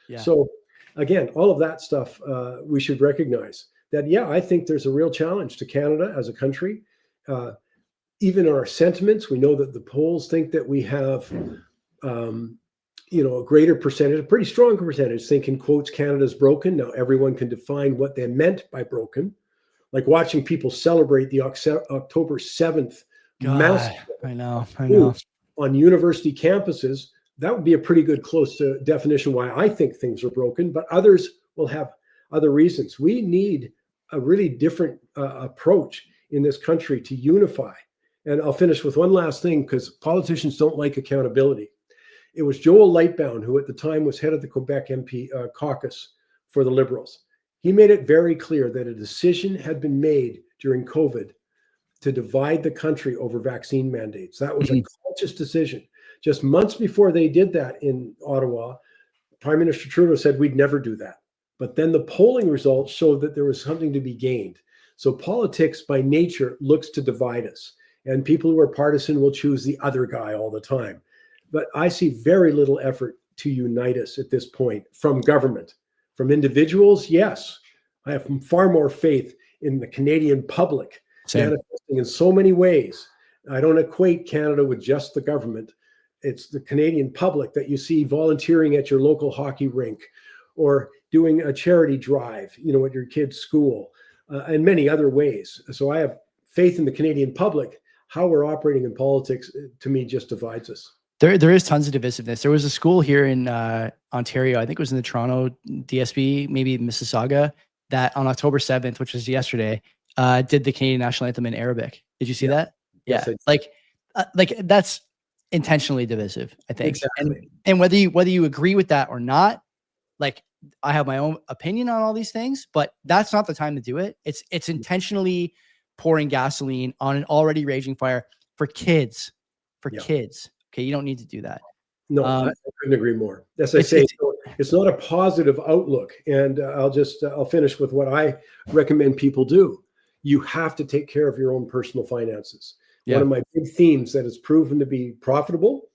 Yeah. So again, all of that stuff, we should recognize that, I think there's a real challenge to Canada as a country. Even in our sentiments, we know that the polls think that we have, a greater percentage, a pretty strong percentage, think in quotes, Canada's broken. Now everyone can define what they meant by broken. Like watching people celebrate the October 7th massacre. I know. On university campuses, that would be a pretty good close to definition why I think things are broken, but others will have other reasons. We need a really different approach in this country to unify. And I'll finish with one last thing, because politicians don't like accountability. It was Joel Lightbound, who at the time was head of the Quebec MP caucus for the Liberals. He made it very clear that a decision had been made during COVID to divide the country over vaccine mandates. That was a conscious decision. Just months before they did that in Ottawa, Prime Minister Trudeau said we'd never do that. But then the polling results showed that there was something to be gained. So politics by nature looks to divide us. And people who are partisan will choose the other guy all the time. But I see very little effort to unite us at this point from government. From individuals, yes. I have far more faith in the Canadian public manifesting in so many ways. I don't equate Canada with just the government. It's the Canadian public that you see volunteering at your local hockey rink or doing a charity drive, at your kid's school, and many other ways. So I have faith in the Canadian public. How we're operating in politics, to me, just divides us. There is tons of divisiveness. There was a school here in Ontario, I think it was in the Toronto DSB, maybe Mississauga, that on October 7th, which was yesterday, did the Canadian national anthem in Arabic. Did you see that? Yes, Yeah. Like that's intentionally divisive, I think. Exactly. And whether you agree with that or not, like I have my own opinion on all these things, but that's not the time to do it. It's intentionally pouring gasoline on an already raging fire for kids. Kids. Okay, you don't need to do that. No, I couldn't agree more. As I say, it's not a positive outlook. And I'll finish with what I recommend people do. You have to take care of your own personal finances. Yeah. One of my big themes that has proven to be profitable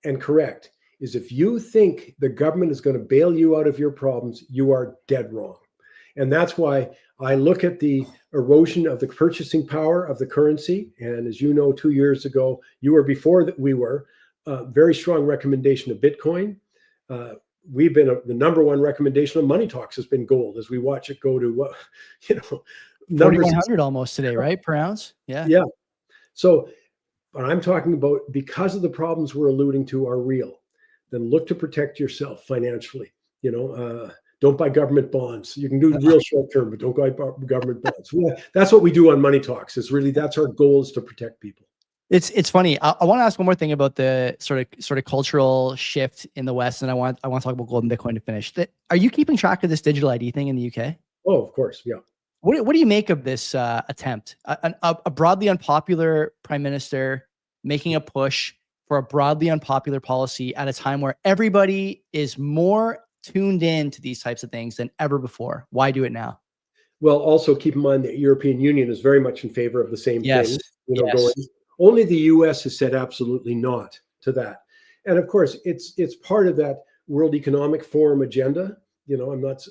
and correct is if you think the government is going to bail you out of your problems, you are dead wrong. And that's why I look at the erosion of the purchasing power of the currency. And as you know, 2 years ago, you were before that we were, very strong recommendation of Bitcoin. We've been the number one recommendation of Money Talks has been gold as we watch it go to numbers. 4,100 almost today, right? Per ounce. Yeah. Yeah. So, but I'm talking about, because of the problems we're alluding to are real, then look to protect yourself financially. Don't buy government bonds. You can do real short term, but don't buy government bonds. That's what we do on Money Talks. That's our goal, is to protect people. It's funny. I want to ask one more thing about the sort of cultural shift in the West, and I want to talk about gold and Bitcoin to finish. Are you keeping track of this digital ID thing in the UK? Oh, of course, yeah. What do you make of this attempt? A broadly unpopular prime minister making a push for a broadly unpopular policy at a time where everybody is more tuned in to these types of things than ever before. Why do it now? Well, also keep in mind that European Union is very much in favor of the same thing. Going. Only the U.S. has said absolutely not to that, and of course, it's part of that World Economic Forum agenda. I'm not.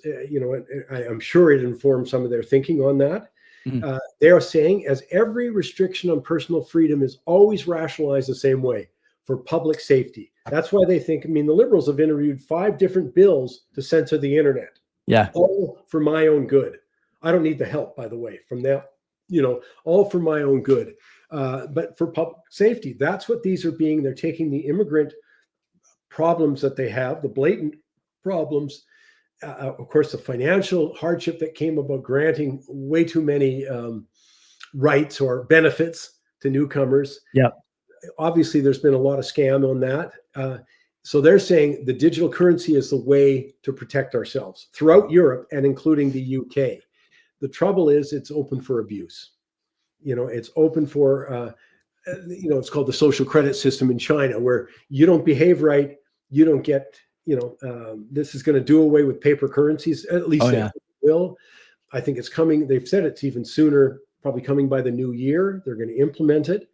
I'm sure it informs some of their thinking on that. Mm-hmm. They are saying, as every restriction on personal freedom is always rationalized the same way, for public safety. That's why they think. I mean, the Liberals have interviewed 5 different bills to censor the internet. Yeah, all for my own good. I don't need the help, by the way, from them. All for my own good. But for public safety, that's what these are being. They're taking the immigrant problems that they have, the blatant problems, of course, the financial hardship that came about granting way too many rights or benefits to newcomers. Yeah. Obviously, there's been a lot of scam on that. So they're saying the digital currency is the way to protect ourselves throughout Europe and including the UK. The trouble is it's open for abuse. It's open for, it's called the social credit system in China, where you don't behave right, you don't get, this is going to do away with paper currencies. At least they will. I think it's coming. They've said it's even sooner, probably coming by the new year. They're going to implement it.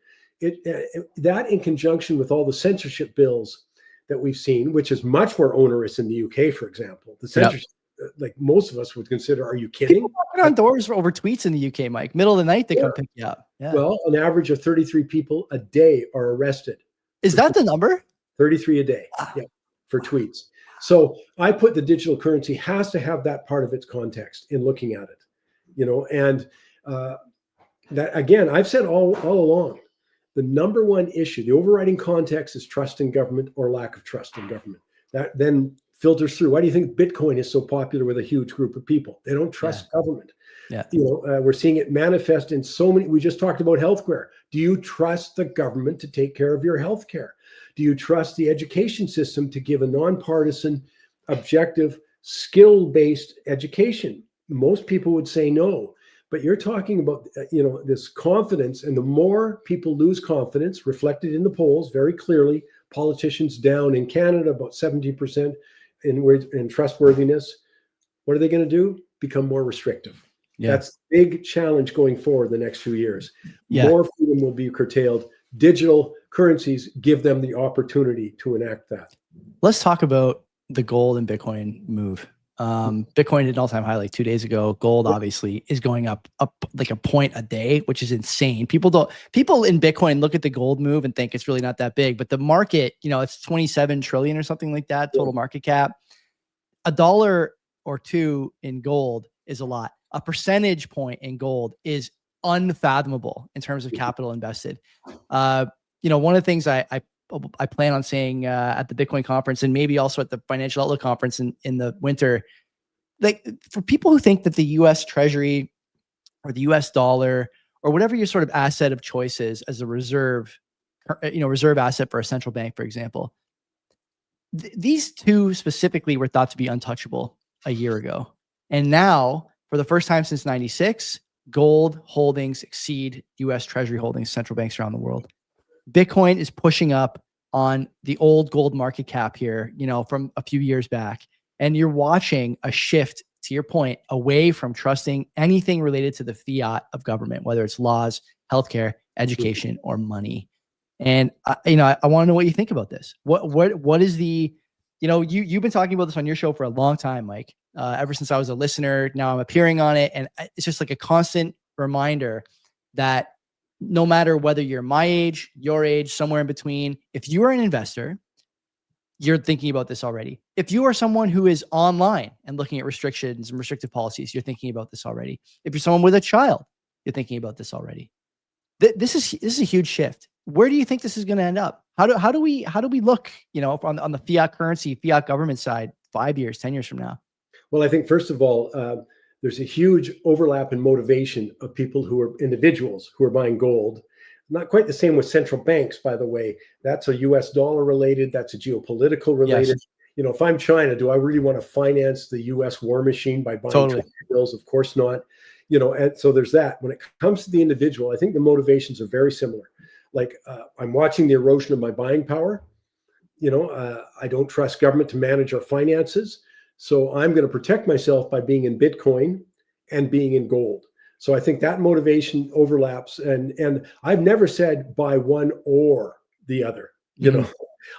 That in conjunction with all the censorship bills that we've seen, which is much more onerous in the UK, for example. The censorship, like most of us would consider, are you kidding? People knocking on doors over tweets in the UK, Mike. Middle of the night, they come pick you up. Yeah. Well, an average of 33 people a day are arrested. Is that the number? 33 a day. Wow. Yeah, for tweets. So I put the digital currency has to have that part of its context in looking at it, and that, again, I've said all along, the number one issue, the overriding context, is trust in government or lack of trust in government. That then filters through. Why do you think Bitcoin is so popular with a huge group of people? They don't trust government. Yeah. We're seeing it manifest in so many. We just talked about healthcare. Do you trust the government to take care of your healthcare? Do you trust the education system to give a nonpartisan, objective, skill-based education? Most people would say no. But you're talking about, this confidence, and the more people lose confidence, reflected in the polls very clearly, politicians down in Canada about 70% in trustworthiness. What are they going to do? Become more restrictive. Yeah. That's the big challenge going forward the next few years. Yeah. More freedom will be curtailed. Digital currencies give them the opportunity to enact that. Let's talk about the gold and Bitcoin move. Bitcoin hit an all-time high like 2 days ago. Gold obviously is going up like a point a day, which is insane. People in Bitcoin look at the gold move and think it's really not that big, but the market, it's 27 trillion or something like that total market cap. $1 or $2 in gold is a lot. A percentage point in gold is unfathomable in terms of capital invested. One of the things I plan on saying at the Bitcoin conference, and maybe also at the Financial Outlook conference in the winter, like, for people who think that the U.S. Treasury or the U.S. dollar or whatever your sort of asset of choice is as a reserve asset for a central bank, for example, these two specifically were thought to be untouchable a year ago. And now, for the first time since 96, gold holdings exceed U.S. Treasury holdings, central banks around the world. Bitcoin is pushing up on the old gold market cap here, from a few years back. And you're watching a shift, to your point, away from trusting anything related to the fiat of government, whether it's laws, healthcare, education, or money. And I want to know what you think about this. What is the, you've been talking about this on your show for a long time, Mike, ever since I was a listener. Now I'm appearing on it. And it's just like a constant reminder that no matter whether you're my age, your age, somewhere in between, if you are an investor, you're thinking about this already. If you are someone who is online and looking at restrictions and restrictive policies, you're thinking about this already. If you're someone with a child, you're thinking about this already. This is a huge shift. Where do you think this is going to end up? How do we look, on the fiat currency, fiat government side, 5 years, 10 years from now? Well, I think first of all, there's a huge overlap in motivation of people who are individuals who are buying gold. Not quite the same with central banks, by the way. That's a US dollar related, that's a geopolitical related. Yes. If I'm China, do I really want to finance the US war machine by buying Treasury bills? Of course not. And so there's that. When it comes to the individual, I think the motivations are very similar. Like I'm watching the erosion of my buying power. I don't trust government to manage our finances. So I'm going to protect myself by being in Bitcoin and being in gold. So I think that motivation overlaps. And I've never said buy one or the other.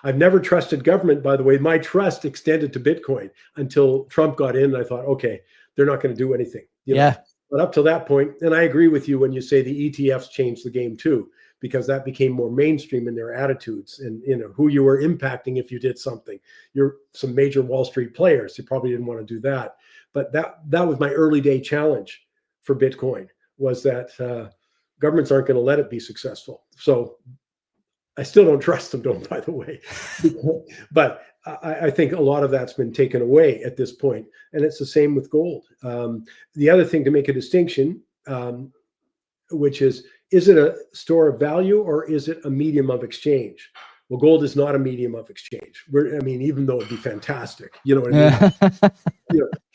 I've never trusted government, by the way. My trust extended to Bitcoin until Trump got in. And I thought, okay, they're not going to do anything. But up to that point, and I agree with you when you say the ETFs changed the game too, because that became more mainstream in their attitudes and who you were impacting if you did something. You're some major Wall Street players. You probably didn't want to do that. But that was my early day challenge for Bitcoin, was that governments aren't going to let it be successful. So I still don't trust them, by the way. But I think a lot of that's been taken away at this point. And it's the same with gold. The other thing to make a distinction, which is it a store of value or is it a medium of exchange? Well, gold is not a medium of exchange. Even though it'd be fantastic, you know what I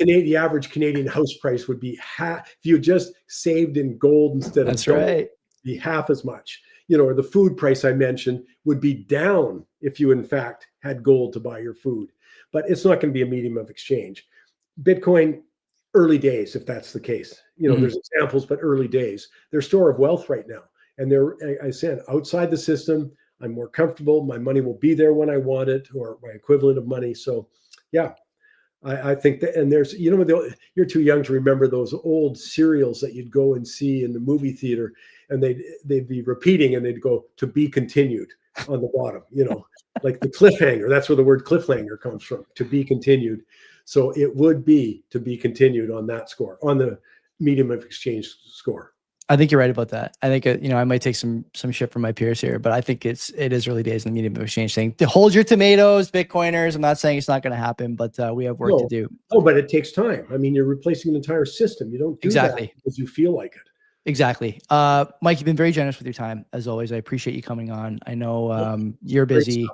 mean? The average Canadian house price would be half. If you just saved in gold instead of gold, it'd be half as much. Or the food price I mentioned would be down if you in fact had gold to buy your food. But it's not going to be a medium of exchange. Bitcoin, early days, if that's the case. There's examples, but early days. They're a store of wealth right now. And I said, outside the system, I'm more comfortable. My money will be there when I want it, or my equivalent of money. So, yeah, I think that, and there's, you're too young to remember those old serials that you'd go and see in the movie theater, and they'd be repeating, and they'd go, to be continued on the bottom, like the cliffhanger. That's where the word cliffhanger comes from, to be continued. So it would be to be continued on that score, on the medium of exchange score. I think you're right about that. I think, I might take some shit from my peers here, but I think it is early days in the medium of exchange thing. To hold your tomatoes, Bitcoiners. I'm not saying it's not going to happen, but we have work to do. Oh, but it takes time. You're replacing an entire system. You don't do that because you feel like it. Exactly. Mike, you've been very generous with your time, as always. I appreciate you coming on. I know you're busy.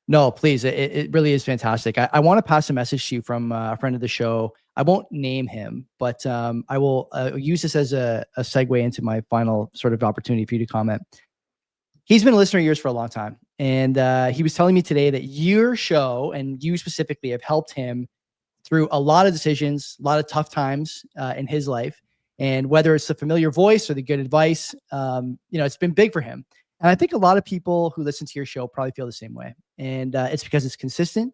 No, please. It really is fantastic. I want to pass a message to you from a friend of the show. I won't name him, but I will use this as a segue into my final sort of opportunity for you to comment. He's been a listener of yours for a long time. And he was telling me today that your show and you specifically have helped him through a lot of decisions, a lot of tough times in his life. And whether it's the familiar voice or the good advice, it's been big for him. And I think a lot of people who listen to your show probably feel the same way. And it's because it's consistent.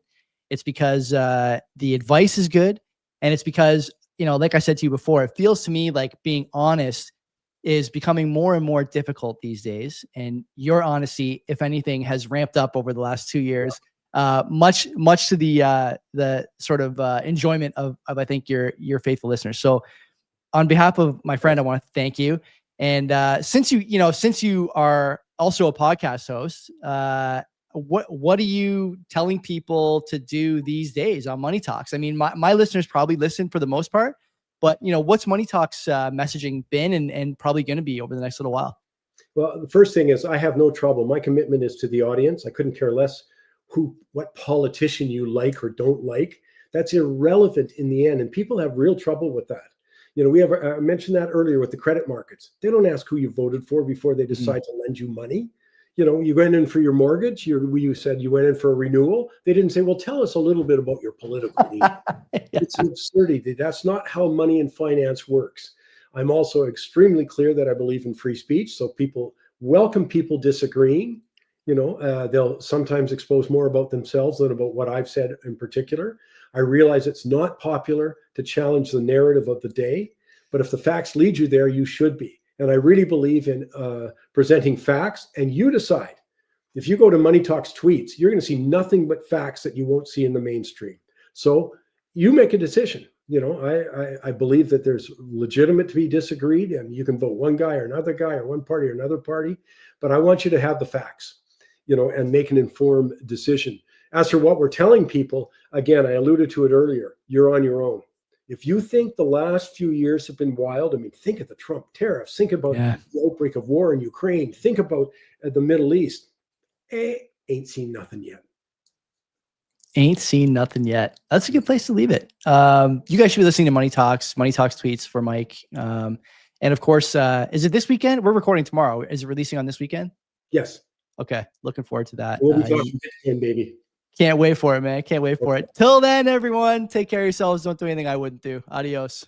It's because the advice is good. And it's because, like I said to you before, it feels to me like being honest is becoming more and more difficult these days. And your honesty, if anything, has ramped up over the last 2 years, much to the sort of enjoyment of I think your faithful listeners. So on behalf of my friend, I want to thank you. And since you are also a podcast host, what are you telling people to do these days on Money Talks? My listeners probably listen for the most part, but what's Money Talks messaging been and probably going to be over the next little while? Well, the first thing is I have no trouble. My commitment is to the audience. I couldn't care less what politician you like or don't like. That's irrelevant in the end. And people have real trouble with that. I mentioned that earlier with the credit markets. They don't ask who you voted for before they decide to lend you money. You went in for your mortgage. You said you went in for a renewal. They didn't say, well, tell us a little bit about your political needs. It's an absurdity. That's not how money and finance works. I'm also extremely clear that I believe in free speech. So people welcome people disagreeing. They'll sometimes expose more about themselves than about what I've said in particular. I realize it's not popular to challenge the narrative of the day, but if the facts lead you there, you should be. And I really believe in presenting facts, and you decide. If you go to Money Talks tweets, you're going to see nothing but facts that you won't see in the mainstream. So you make a decision. You know, I believe that there's legitimate to be disagreed, and you can vote one guy or another guy, or one party or another party, but I want you to have the facts, you know, and make an informed decision. As for what we're telling people, again, I alluded to it earlier, you're on your own. If you think the last few years have been wild, I mean, think of the Trump tariffs, think about the outbreak of war in Ukraine, think about the Middle East. Ain't seen nothing yet. Ain't seen nothing yet. That's a good place to leave it. You guys should be listening to Money Talks tweets for Mike. And of course, is it this weekend? We're recording tomorrow. Is it releasing on this weekend? Yes. Okay. Looking forward to that. We'll be talking Bitcoin, baby. Can't wait for it, man. Can't wait for it. Till then, everyone, take care of yourselves. Don't do anything I wouldn't do. Adios.